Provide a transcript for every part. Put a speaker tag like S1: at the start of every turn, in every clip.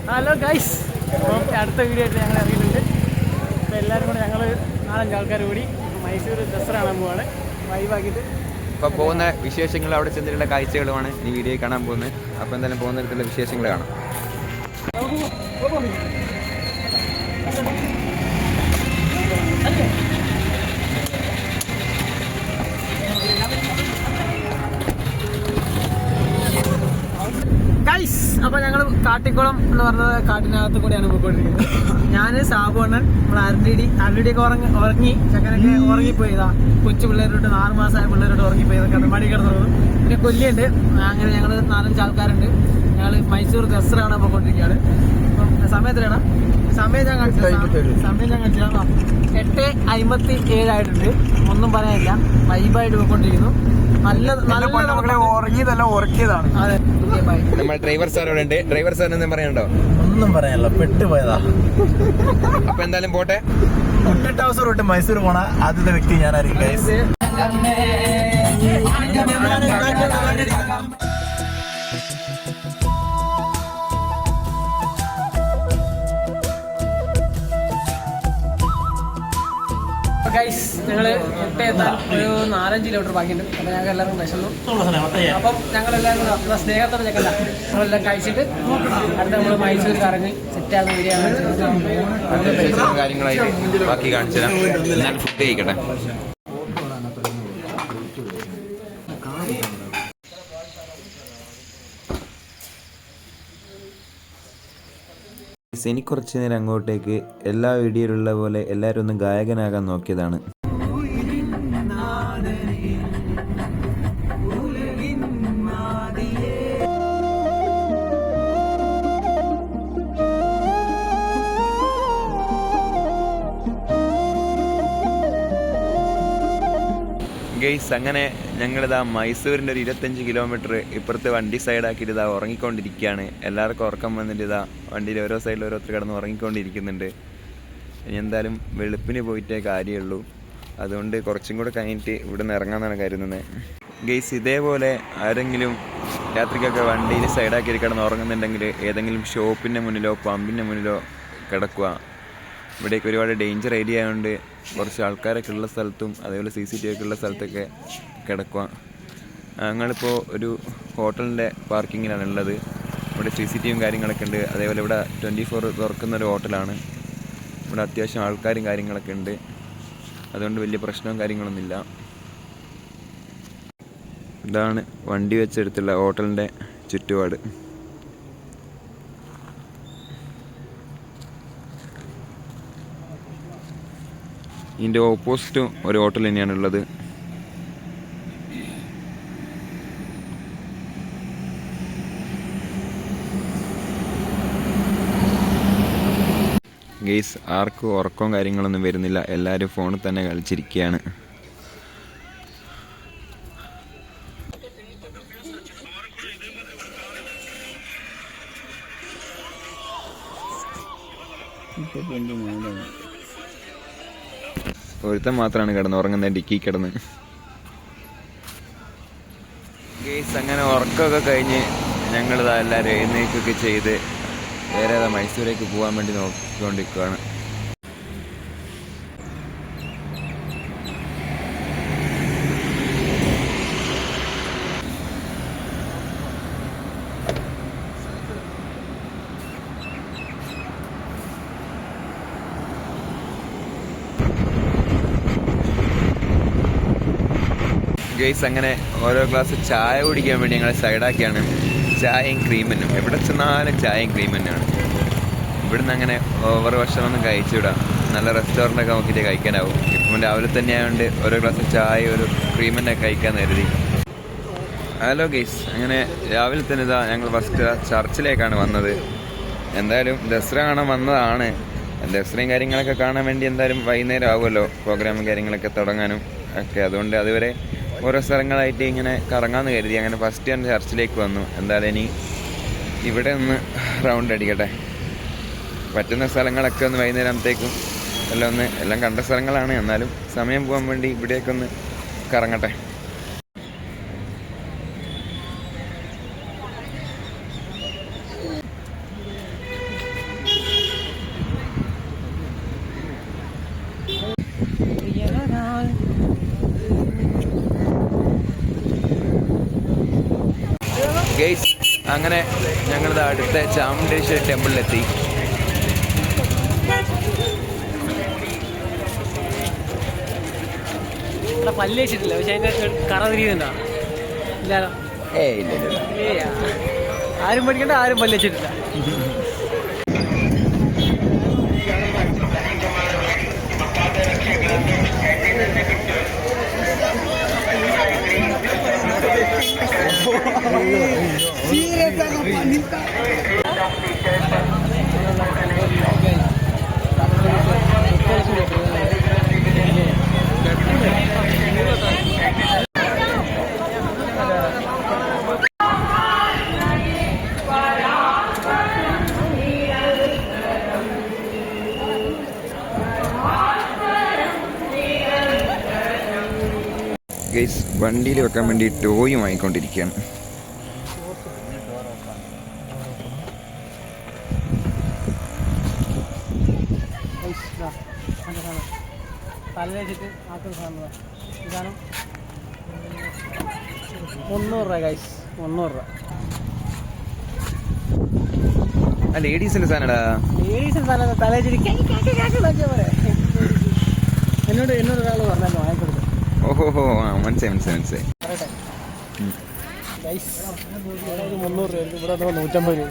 S1: Hello guys, അപ്പം അടുത്ത video ആയിട്ട് ഞങ്ങൾ ഇറങ്ങിയിട്ടുണ്ട്. അപ്പോൾ എല്ലാവരും കൂടെ ഞങ്ങൾ 4-5 ആൾക്കാർ കൂടി മൈസൂർ ദസറ കാണാൻ പോവാണ്. വൈബാക്കിയിട്ട്
S2: ഇപ്പോൾ പോകുന്ന വിശേഷങ്ങൾ, അവിടെ ചെന്നിട്ടുള്ള കാഴ്ചകളുമാണ് ഈ വീഡിയോ കാണാൻ പോകുന്നത്. അപ്പോൾ എന്തായാലും പോകുന്ന തരത്തിലുള്ള വിശേഷങ്ങൾ കാണാം.
S1: ഗൈസ്, അപ്പോൾ ഞങ്ങൾ കാട്ടിക്കുളം എന്ന് പറഞ്ഞ കാട്ടിനകത്ത് കൂടെയാണ് പോയിക്കൊണ്ടിരിക്കുന്നത്. ഞാൻ സാബുണ്ണൻ, നമ്മൾ അരണ്ടിയൊക്കെ ഉറങ്ങി, ചക്കനൊക്കെ ഉറങ്ങിപ്പോയതാ. കൊച്ചു പിള്ളേരോട്ട് 4 മാസമായ പിള്ളേരോട്ട് ഉറങ്ങിപ്പോയതൊക്കെ മടി കിടന്നു. പിന്നെ കൊല്ലിയുണ്ട്. അങ്ങനെ ഞങ്ങൾ 4-5 ആൾക്കാരുണ്ട്. ഞങ്ങൾ മൈസൂർ ദസറ കാണാൻ പോയിക്കൊണ്ടിരിക്കുകയാണ്. അപ്പം സമയത്തിലാണ് സമയം ഞാൻ കാണിച്ചില്ല. 8:57 ആയിട്ടുണ്ട്. ഒന്നും പറയാനില്ല, വൈബായിട്ട് പോയിക്കൊണ്ടിരിക്കുന്നു.
S3: ഉറങ്ങിയതല്ല, ഉറക്കിയതാണ്.
S1: അതെ,
S2: നമ്മൾ ഡ്രൈവർ സാർ ഇവിടെ ഉണ്ട്. ഡ്രൈവർ സാറിന് എന്തും പറയാനുണ്ടോ?
S3: ഒന്നും പറയാനല്ല, പെട്ടുപോയതാ.
S2: അപ്പൊ എന്തായാലും പോട്ടെ.
S3: മുട്ടറ്റ് ഹൗസ് തൊട്ട് മൈസൂർ പോണ ആദ്യത്തെ വ്യക്തി ഞാനായിരിക്കും ഗൈസ്.
S1: ഗൈസ്, ഞങ്ങൾ മുട്ടയെത്താൻ ഒരു 4-5 കിലോമീറ്റർ ബാക്കിയുണ്ട്. അപ്പോൾ ഞങ്ങൾക്ക് എല്ലാവർക്കും വിശന്നു. അപ്പം ഞങ്ങളെല്ലാവരും സ്നേഹത്തോടെ ഞങ്ങളെല്ലാം കഴിച്ചിട്ട് അടുത്ത നമ്മൾ മൈസൂർ കറങ്ങി സെറ്റാകുന്ന വീഡിയോ
S2: കാര്യങ്ങളായിട്ട് ബാക്കി കാണിച്ചു തരാം. ഞാൻ ഫുഡ് കഴിക്കട്ടെ. എനിക്ക് കുറച്ച് നേരം അങ്ങോട്ടേക്ക് എല്ലാ വീഡിയോയിലുള്ള പോലെ എല്ലാവരും ഒന്ന് ഗായകനാകാൻ നോക്കിയതാണ്. ഗെയ്സ്, അങ്ങനെ ഞങ്ങളിതാ മൈസൂരിൻ്റെ ഒരു 25 കിലോമീറ്റർ ഇപ്പുറത്ത് വണ്ടി സൈഡാക്കിയിട്ട് ഇതാ ഉറങ്ങിക്കൊണ്ടിരിക്കുകയാണ്. എല്ലാവർക്കും ഉറക്കം വന്നിട്ട് ഇതാ വണ്ടിയിൽ ഓരോ സൈഡിൽ ഓരോരുത്തർ കിടന്ന് ഉറങ്ങിക്കൊണ്ടിരിക്കുന്നുണ്ട്. ഇനി എന്തായാലും വെളുപ്പിന് പോയിട്ടേ കാര്യമുള്ളൂ. അതുകൊണ്ട് കുറച്ചും കൂടെ കഴിഞ്ഞിട്ട് ഇവിടെ നിന്ന് ഇറങ്ങാമെന്നാണ് കരുതുന്നത്. ഗെയ്സ്, ഇതേപോലെ ആരെങ്കിലും രാത്രിക്കൊക്കെ വണ്ടിയിൽ സൈഡാക്കി കിടന്ന് ഉറങ്ങുന്നുണ്ടെങ്കിൽ ഏതെങ്കിലും ഷോപ്പിൻ്റെ മുന്നിലോ പമ്പിൻ്റെ മുന്നിലോ കിടക്കുക. ഇവിടേക്ക് ഒരുപാട് ഡേഞ്ചർ ഏരിയ ആയതുകൊണ്ട് കുറച്ച് ആൾക്കാരൊക്കെ ഉള്ള സ്ഥലത്തും അതേപോലെ CCTV ഒക്കെ ഉള്ള സ്ഥലത്തൊക്കെ കിടക്കുക. ഞങ്ങളിപ്പോൾ ഒരു ഹോട്ടലിൻ്റെ പാർക്കിങ്ങിലാണ് ഉള്ളത്. ഇവിടെ CCTV കാര്യങ്ങളൊക്കെ ഉണ്ട്. അതേപോലെ ഇവിടെ 24 തുറക്കുന്നൊരു ഹോട്ടലാണ്. ഇവിടെ അത്യാവശ്യം ആൾക്കാരും കാര്യങ്ങളൊക്കെ ഉണ്ട്. അതുകൊണ്ട് വലിയ പ്രശ്നവും കാര്യങ്ങളൊന്നുമില്ല. ഇതാണ് വണ്ടി വെച്ചെടുത്തുള്ള ഹോട്ടലിൻ്റെ ചുറ്റുപാട്. ഇതിൻ്റെ ഓപ്പോസിറ്റും ഒരു ഹോട്ടൽ തന്നെയാണുള്ളത്. ഗെയ്സ്, ആർക്കും ഉറക്കവും കാര്യങ്ങളൊന്നും വരുന്നില്ല. എല്ലാവരും ഫോണിൽ തന്നെ കളിച്ചിരിക്കുകയാണ്. ഒരുത്തൻ മാത്രമാണ് കിടന്ന് ഉറങ്ങുന്നത്, ഡിക്കി കിടന്ന്. ഗെയ്സ്, അങ്ങനെ ഉറക്കമൊക്കെ കഴിഞ്ഞ് ഞങ്ങളിതാ എല്ലാവരും എഴുന്നേൽക്കുകയൊക്കെ ചെയ്ത് വേറെ മൈസൂരേക്ക് പോകാൻ വേണ്ടി നോക്കിക്കൊണ്ടിരിക്കുകയാണ്. ഗെയ്സ്, അങ്ങനെ ഓരോ ഗ്ലാസ് ചായ കുടിക്കാൻ വേണ്ടി ഞങ്ങൾ സൈഡാക്കിയാണ്. ചായയും ക്രീമന്നും, എവിടെ ചെന്നാലും ചായയും ക്രീമന്നാണ്. ഇവിടുന്ന് അങ്ങനെ ഓവർ ഭക്ഷണമൊന്നും കഴിച്ചുവിടാം. നല്ല റെസ്റ്റോറൻറ്റൊക്കെ നോക്കിയിട്ട് കഴിക്കാനാവും. ഇപ്പം രാവിലെ തന്നെ ആയതുകൊണ്ട് ഓരോ ഗ്ലാസ് ചായ ഒരു ക്രീമന്നെ കഴിക്കാൻ കരുതി. ഹലോ ഗെയ്സ്, അങ്ങനെ രാവിലെ തന്നെ ഇതാ ഞങ്ങൾ ഫസ്റ്റ് ചർച്ചിലേക്കാണ് വന്നത്. എന്തായാലും ദസറ കാണാൻ വന്നതാണ്. ദസറയും കാര്യങ്ങളൊക്കെ കാണാൻ വേണ്ടി എന്തായാലും വൈകുന്നേരം ആവുമല്ലോ പ്രോഗ്രാമും കാര്യങ്ങളൊക്കെ തുടങ്ങാനും ഒക്കെ. അതുകൊണ്ട് അതുവരെ ഓരോ സ്ഥലങ്ങളായിട്ട് ഇങ്ങനെ കറങ്ങാമെന്ന് കരുതി. അങ്ങനെ ഫസ്റ്റ് ഞാൻ ചർച്ചിലേക്ക് വന്നു. എന്തായാലും ഇനി ഇവിടെ ഒന്ന് റൗണ്ട് അടിക്കട്ടെ. പറ്റുന്ന സ്ഥലങ്ങളൊക്കെ ഒന്ന് വൈകുന്നേരത്തേക്കും എല്ലാം കണ്ട സ്ഥലങ്ങളാണ്. എന്നാലും സമയം പോകാൻ വേണ്ടി ഇവിടേക്കൊന്ന് കറങ്ങട്ടെ. ഗൈസ് അങ്ങനെ ഞങ്ങളിത് അടുത്ത ചാമുണ്ടേശ്വരി ടെമ്പിളിലെത്തി.
S1: ഇവിടെ പല്ല് വെച്ചിട്ടില്ല, പക്ഷെ അതിന്റെ കറ തിരിയുന്നുണ്ടോ? ഇല്ലാലോ.
S2: ഇല്ല.
S1: ആരും പഠിക്കണ്ട, ആരും പല്ല് വെച്ചിട്ടില്ല.
S2: ഗൈസ് വണ്ടിയിൽ വെക്കാൻ വേണ്ടി ടോയും വാങ്ങിക്കൊണ്ടിരിക്കുകയാണ്.
S1: തല വെച്ചിട്ട് ആക്കുന്ന സാധനം ഇതാണ്. 300 രൂപ ഗൈസ്, 300 രൂപ.
S2: ലേഡീസിന്റെ സാധനടാ.
S1: ലേഡീസിന് സാധനം തല വെച്ചിട്ട് പറയാം. എന്നോട് ഒരാൾ പറഞ്ഞല്ലോ വാങ്ങിക്കൊടുത്തു.
S2: ഓഹോ മനസ്സിലായി.
S1: പറയട്ടെ ഗൈസ്, 300 രൂപ. ഇവിടെ 150 രൂപ.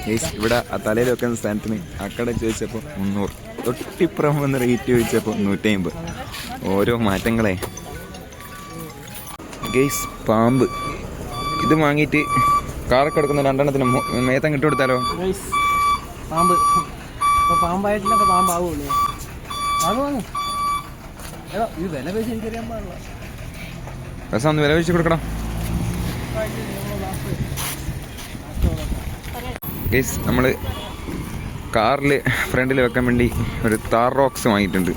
S2: ഗൈസ് ഇവിടെ ആ തലയിൽ വെക്കുന്ന സ്ഥാനത്തിന് അക്കടെ ചോദിച്ചപ്പോൾ 300, തൊട്ടിപ്പുറം വന്ന് റേറ്റ് ചോദിച്ചപ്പോൾ 150. ഓരോ മാറ്റങ്ങളെ. ഗൈസ് പാമ്പ് ഇത് വാങ്ങിയിട്ട് കാറൊക്കെ എടുക്കുന്ന 2 മേത്തം കിട്ടി കൊടുത്താലോ?
S1: ഗൈസ് പാമ്പ് ഇപ്പോൾ പാമ്പായിട്ടില്ല, അപ്പോൾ പാമ്പാവുള്ളൂ. വാങ്ങും. ഏതാ ഇത് വില വെച്ച് എനിക്കറിയാൻ പാടില്ല.
S2: രസം ഒന്ന് വില വെച്ച് കൊടുക്കണം. ഗൈസ് നമ്മൾ കാറിൽ ഫ്രണ്ടിൽ വെക്കാൻ വേണ്ടി ഒരു താർ റോക്സ് വാങ്ങിയിട്ടുണ്ട്.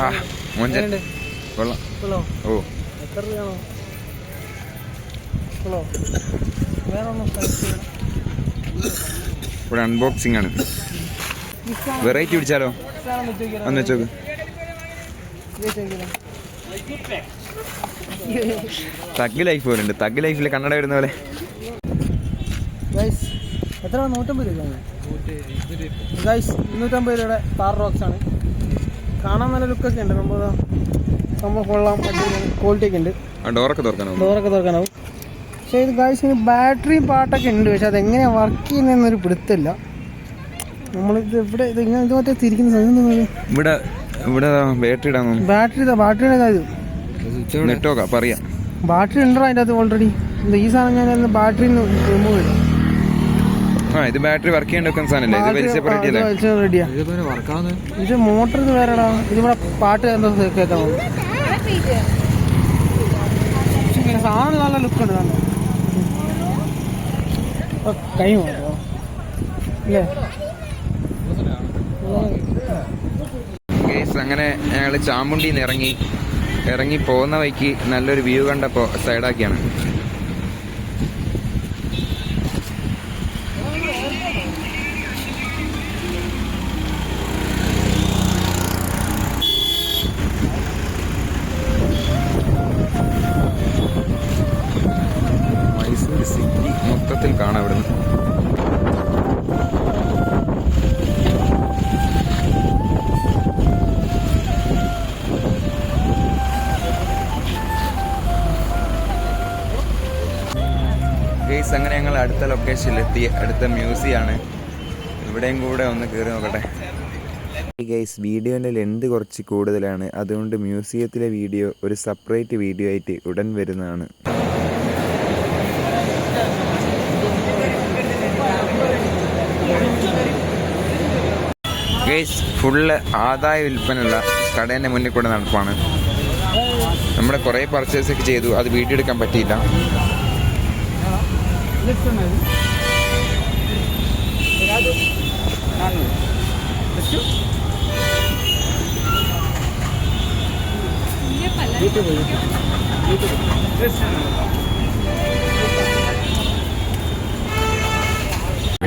S2: ആ മോഞ്ചൻ കൊള്ളാം. ഓ
S1: എത്ര രൂപയാണോ? വേറെ
S2: ഇവിടെ അൺബോക്സിംഗ് ആണ്. വെറൈറ്റി പിടിച്ചാലോ? ഒന്ന് വെച്ചോക്ക്. തഗ് ലൈഫ് പോലെ ഉണ്ട്. തഗ് ലൈഫിൽ കണ്ണട വരുന്ന പോലെ.
S1: ഗൈസ് എത്ര? 150 രൂപ. ഗൈസ് 250 രൂപയുടെ താർ റോക്സ് ആണ്. കാണാൻ നല്ല ലുക്കൊക്കെ ഉണ്ട്. നമ്മൾ കൊള്ളാം, ക്വാളിറ്റി ഒക്കെ ഉണ്ട്.
S2: ഡോറൊക്കെ തുറക്കാനാവും.
S1: പക്ഷേ ഇത് ഗൈസ് ഇതിന് ബാറ്ററിയും പാട്ടൊക്കെ ഉണ്ട്. പക്ഷെ അതെങ്ങനെയാണ് വർക്ക് ചെയ്യുന്നതെന്നൊരു പിടുത്തില്ല. നമ്മളിത് ഇവിടെ ഇത് മറ്റേ തിരിക്കുന്ന സാധനം
S2: ഇവിടെ ബാറ്ററി ഇടാൻ
S1: ബാറ്ററിയുടെ ഇത്
S2: നെറ്റോക്കാ പറയാ.
S1: ബാറ്ററി ഉണ്ടോ അതിൻ്റെ അകത്ത് ഓൾറെഡി? ഈ സാധനം ഞാൻ ബാറ്ററി റിമൂവ് ചെയ്തു.
S2: ഇത് ബാറ്ററി വർക്ക് ചെയ്യാൻ വെക്കുന്ന സാധനല്ലേ? ഇത് വലിയ സെപ്പറേറ്റ് അല്ലേ?
S1: റെഡിയാ. ഇത് മോട്ടർ ഇത് വേറെടാ. ഇതിവിടെ പാട്ട് എന്തോ കേൾക്കാൻ സാധനം നല്ല ലുക്കുണ്ട്. നല്ല കൈ മാറ്റോ അല്ലേ?
S2: അങ്ങനെ ഞങ്ങൾ ചാമുണ്ടിയിൽ നിന്ന് ഇറങ്ങി പോകുന്ന വഴിക്ക് നല്ലൊരു വ്യൂ കണ്ടപ്പോൾ സൈഡാക്കിയാണ്. മൈസൂർ സിറ്റി മൊത്തത്തിൽ കാണാം ഇവിടുന്ന്. ഗൈസ് അങ്ങനെ ഞങ്ങൾ അടുത്ത ലൊക്കേഷനിലെത്തി. അടുത്ത മ്യൂസിയമാണ്. ഇവിടെയും കൂടെ ഒന്ന് കയറി നോക്കട്ടെ. ഗൈസ് വീഡിയോൻ്റെ ലെന്ത് കുറച്ച് കൂടുതലാണ്. അതുകൊണ്ട് മ്യൂസിയത്തിലെ വീഡിയോ ഒരു സെപ്പറേറ്റ് വീഡിയോ ആയിട്ട് ഉടൻ വരുന്നതാണ്. ഗൈസ് ഫുള്ള് ആദായ വിൽപ്പനയുള്ള കടേൻ്റെ മുന്നിൽ കൂടെ നടപ്പാണ്. നമ്മുടെ കുറേ പർച്ചേസൊക്കെ ചെയ്തു. അത് വീഡിയോ എടുക്കാൻ പറ്റിയില്ല.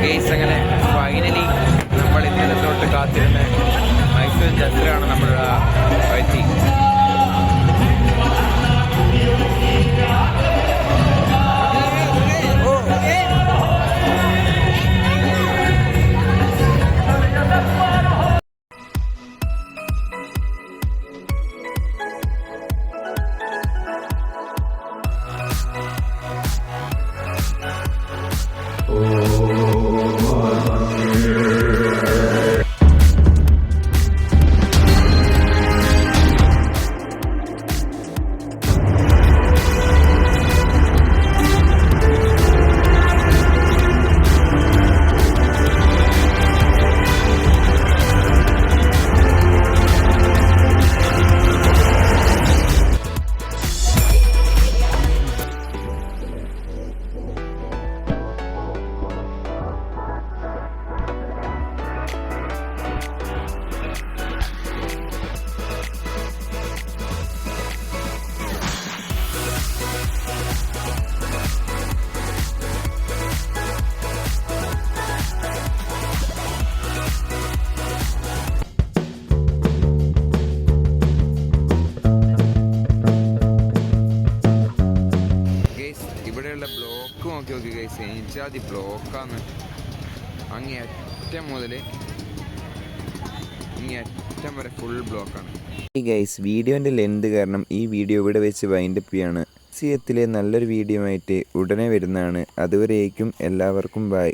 S2: ഗൈസ് അങ്ങനെ ഫൈനലി കാത്തിരുന്ന മൈസൂർ ദസറയാണ് നമ്മളുടെ എത്തി. ഇവിടെയുള്ള ബ്ലോക്ക് നോക്കി ഗൈസ്, എനിച്ചാതി ബ്ലോക്കാന്ന്. അങ്ങേയറ്റം മുതൽ ഇങ്ങേയറ്റം വരെ ഫുൾ ബ്ലോക്കാണ്. ഈ ഗൈസ് വീഡിയോൻ്റെ ലെന്ത് കാരണം ഈ വീഡിയോ ഇവിടെ വെച്ച് വൈൻഡപ്പ് ചെയ്യാണ്. മ്യൂസിയത്തിലെ നല്ലൊരു വീഡിയോ ആയിട്ട് ഉടനെ വരുന്നതാണ്. അതുവരേക്കും എല്ലാവർക്കും ബൈ.